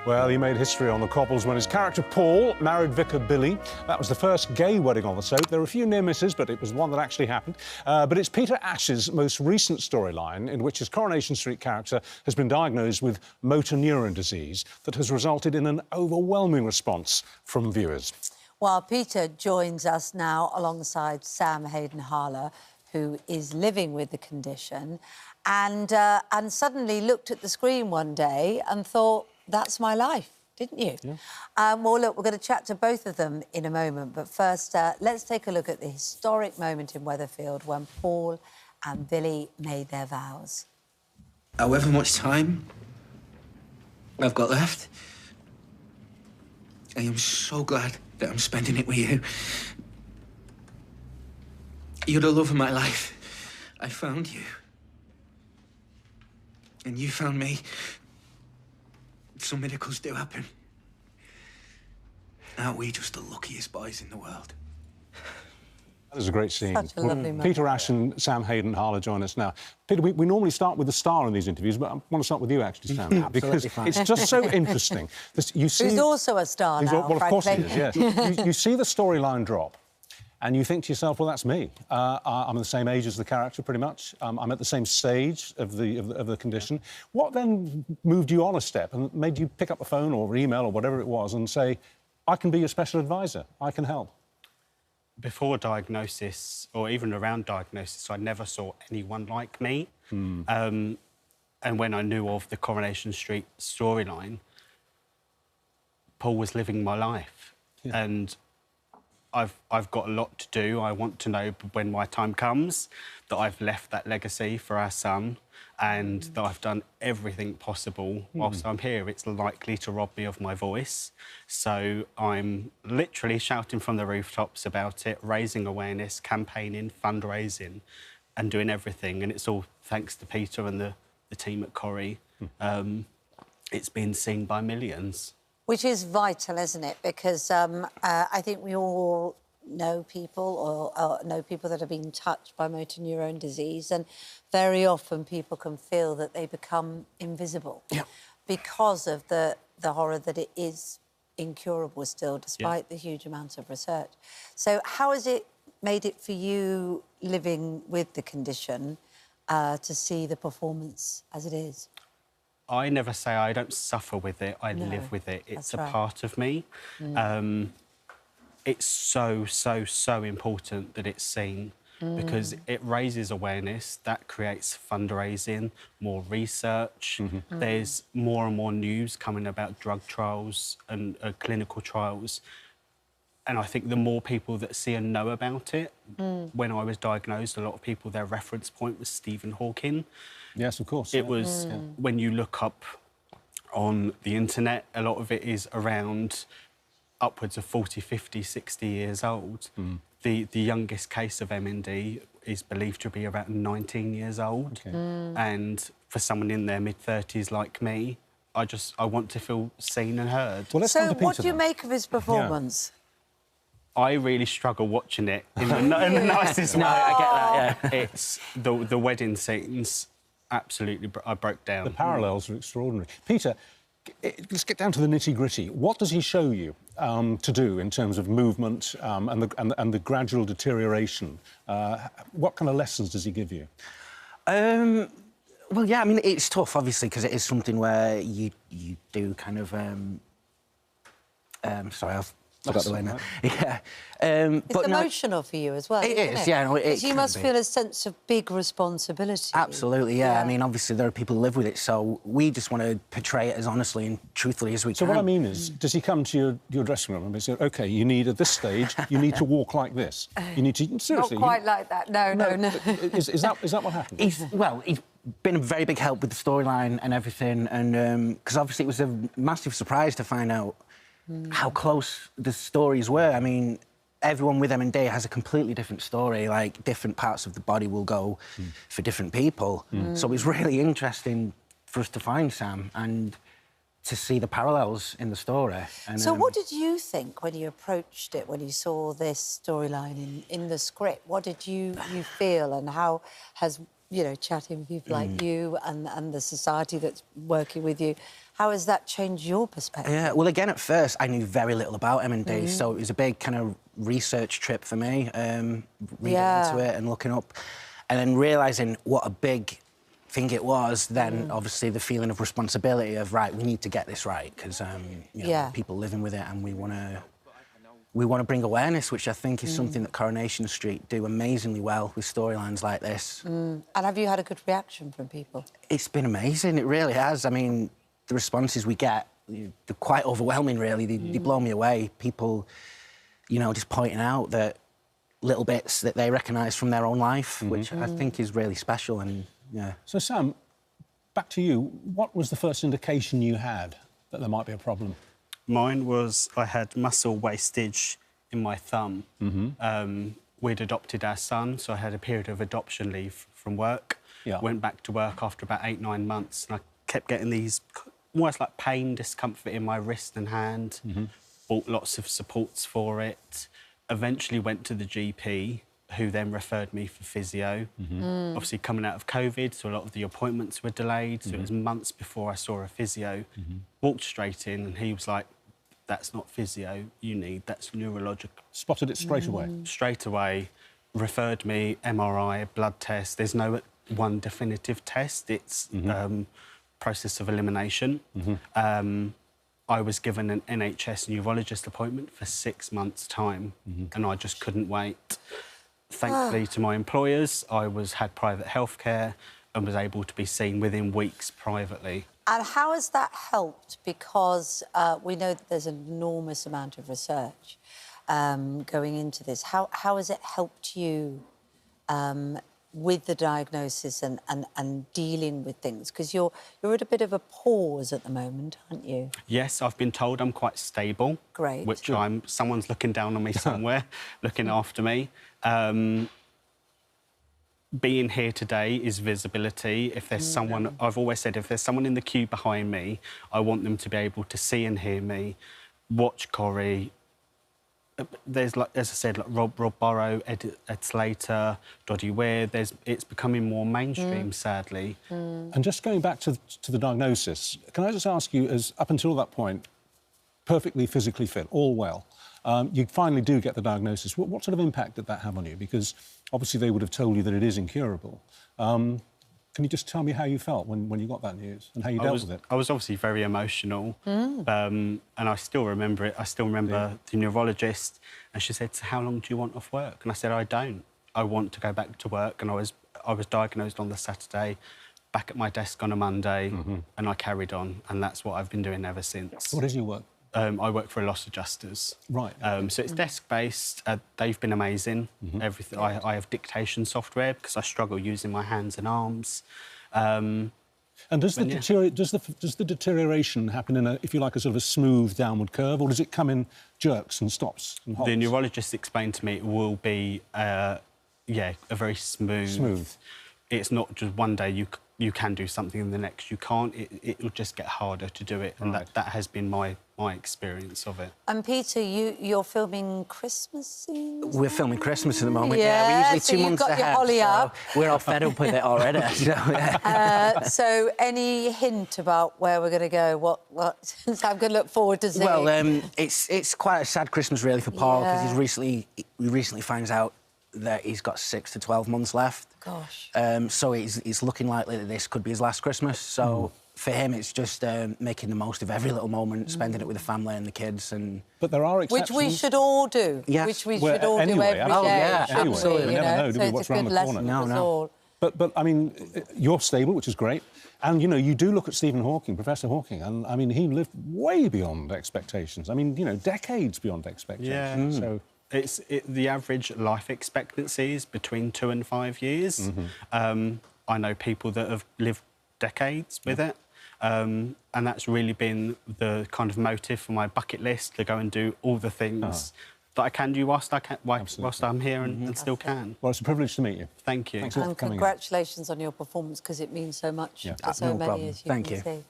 Well, he made history on the cobbles when his character Paul married vicar Billy. That was the first gay wedding on the soap. There were a few near misses, but it was one that actually happened. But it's Peter Ash's most recent storyline, in which his Coronation Street character has been diagnosed with motor neuron disease that has resulted in an overwhelming response from viewers. Well, Peter joins us now alongside Sam Hayden Harler, who is living with the condition, and suddenly looked at the screen one day and thought, that's my life, didn't you? Yeah. Well, look, we're going to chat to both of them in a moment, but first, let's take a look at the historic moment in Weatherfield when Paul and Billy made their vows. However much time I've got left, I am so glad that I'm spending it with you. You're the love of my life. I found you. And you found me. Some miracles do happen. Aren't we just the luckiest boys in the world? That is a great scene. Such a lovely moment. Peter Ash and Sam Hayden Harler join us now. Peter, we normally start with the star in these interviews, but I want to start with you, actually, Sam, because it's just so interesting. You see, who's also a star now, well, of course he is, yes. you see the storyline drop, and you think to yourself, well, that's me. I'm the same age as the character, pretty much. I'm at the same stage of the condition. What then moved you on a step and made you pick up the phone or email or whatever it was and say, I can be your special advisor, I can help? Before diagnosis, or even around diagnosis, I never saw anyone like me. And when I knew of the Coronation Street storyline, Paul was living my life. Yeah. And I've got a lot to do. I want to know when my time comes that I've left that legacy for our son and that I've done everything possible whilst I'm here. It's likely to rob me of my voice. So I'm literally shouting from the rooftops about it, raising awareness, campaigning, fundraising and doing everything. And it's all thanks to Peter and the team at Corrie. It's been seen by millions. Which is vital, isn't it? Because I think we all know people or know people that have been touched by motor neurone disease, and very often people can feel that they become invisible because of the horror that it is incurable still, despite the huge amount of research. So how has it made it for you, living with the condition, to see the performance as it is? I never say I don't suffer with it, I live with it. It's a part of me. It's so, so, so important that it's seen because it raises awareness, that creates fundraising, more research. There's more and more news coming about drug trials and clinical trials. And I think the more people that see and know about it, when I was diagnosed, a lot of people, their reference point was Stephen Hawking. Yes, of course. It was, when you look up on the internet, a lot of it is around upwards of 40, 50, 60 years old. The youngest case of MND is believed to be about 19 years old. And for someone in their mid-30s like me, I want to feel seen and heard. Well, so what do you make of his performance? I really struggle watching it in the nicest way. No, I get that, yeah. It's the wedding scenes, absolutely, I broke down. The parallels are extraordinary. Peter, let's get down to the nitty-gritty. What does he show you to do in terms of movement and the gradual deterioration? What kind of lessons does he give you? Well, yeah, I mean, it's tough, obviously, because it is something where you do kind of... sorry, I've forgot the way now. Yeah. It's emotional for you as well, It isn't is, it? yeah. No, Because you must feel a sense of big responsibility. Absolutely, yeah. I mean, obviously, there are people who live with it, so we just want to portray it as honestly and truthfully as we can. So what I mean is, does he come to your dressing room and say, OK, you need, at this stage, you need to walk like this? You need to... Seriously. Not quite like that, no. Is that what happened? He's been a very big help with the storyline and everything, and because obviously it was a massive surprise to find out how close the stories were. I mean, everyone with MND has a completely different story, like different parts of the body will go for different people. So it was really interesting for us to find Sam and to see the parallels in the story. And, so what did you think when you approached it, when you saw this storyline in the script? What did you feel, and how has, you know, chatting with people like you and the society that's working with you, How has that changed your perspective? Yeah, well, again, at first, I knew very little about MND, so it was a big kind of research trip for me, reading into it and looking up, and then realising what a big thing it was, then obviously the feeling of responsibility of, right, we need to get this right, because, you know, people living with it, and we want to bring awareness, which I think is something that Coronation Street do amazingly well with storylines like this. And have you had a good reaction from people? It's been amazing, it really has. I mean, the responses we get, they're quite overwhelming, really. They blow me away. People, you know, just pointing out that little bits that they recognise from their own life, which I think is really special, and, yeah. So, Sam, back to you. What was the first indication you had that there might be a problem? Mine was I had muscle wastage in my thumb. We'd adopted our son, so I had a period of adoption leave from work. Went back to work after about 8-9 months, and I kept getting these almost like pain, discomfort in my wrist and hand. Bought lots of supports for it. Eventually went to the GP, who then referred me for physio. Obviously, coming out of COVID, so a lot of the appointments were delayed, so it was months before I saw a physio. Walked straight in, and he was like, that's not physio you need, that's neurological. Spotted it straight away? Straight away, referred me, MRI, blood test. There's no one definitive test, it's process of elimination. I was given an NHS neurologist appointment for 6 months' time, and I just couldn't wait. Thankfully to my employers, I had private healthcare and was able to be seen within weeks privately. And how has that helped? Because we know that there's an enormous amount of research going into this. How has it helped you with the diagnosis and dealing with things? Because you're at a bit of a pause at the moment, aren't you? Yes, I've been told I'm quite stable. Great. Which someone's looking down on me somewhere, looking after me. Being here today is visibility. If there's someone, I've always said, if there's someone in the queue behind me, I want them to be able to see and hear me, watch Corrie. There's, like, as I said, like Rob Burrow, Ed Slater, Doddy Weir. It's becoming more mainstream, sadly. And just going back to the diagnosis, can I just ask you, as up until that point, perfectly physically fit, all well, you finally do get the diagnosis. What sort of impact did that have on you? Because obviously they would have told you that it is incurable. Can you just tell me how you felt when you got that news and how you dealt with it? I was obviously very emotional, and I still remember it. I still remember the neurologist, and she said, "So how long do you want off work?" And I said, "I don't. I want to go back to work." And I was diagnosed on the Saturday, back at my desk on a Monday, and I carried on, and that's what I've been doing ever since. What is your work? I work for a loss adjusters. Right. So it's desk-based. They've been amazing. Everything. I have dictation software because I struggle using my hands and arms. And does the deterioration happen in if you like, a sort of a smooth downward curve, or does it come in jerks and stops and hops? The neurologist explained to me it will be, a very smooth. It's not just one day you can do something and the next you can't. It will just get harder to do it, and that has been my experience of it. And Peter, you're filming Christmas scenes? We're filming Christmas at the moment. Yeah, we're usually so 2 you've months got your ahead. holly up. We're all fed up with it already. So any hint about where we're going to go? What I'm going to look forward to seeing. Well, it's quite a sad Christmas really for Paul, because he recently finds out that he's got 6 to 12 months left. Gosh. So it's looking likely that this could be his last Christmas. So for him, it's just making the most of every little moment, spending it with the family and the kids. But there are exceptions. Which we should all do. Yes. Which we should all do every day. Oh, yeah, absolutely. We never know, do we, what's around the corner? No. But I mean, you're stable, which is great. And, you know, you do look at Stephen Hawking, Professor Hawking, and, I mean, he lived way beyond expectations. I mean, you know, decades beyond expectations. So... The average life expectancy is between 2 and 5 years. I know people that have lived decades with it, and that's really been the kind of motive for my bucket list, to go and do all the things that I can do whilst I'm here and still can. Well, it's a privilege to meet you. Thank you. Thanks for and coming congratulations on your performance, because it means so much to so many, as you can see.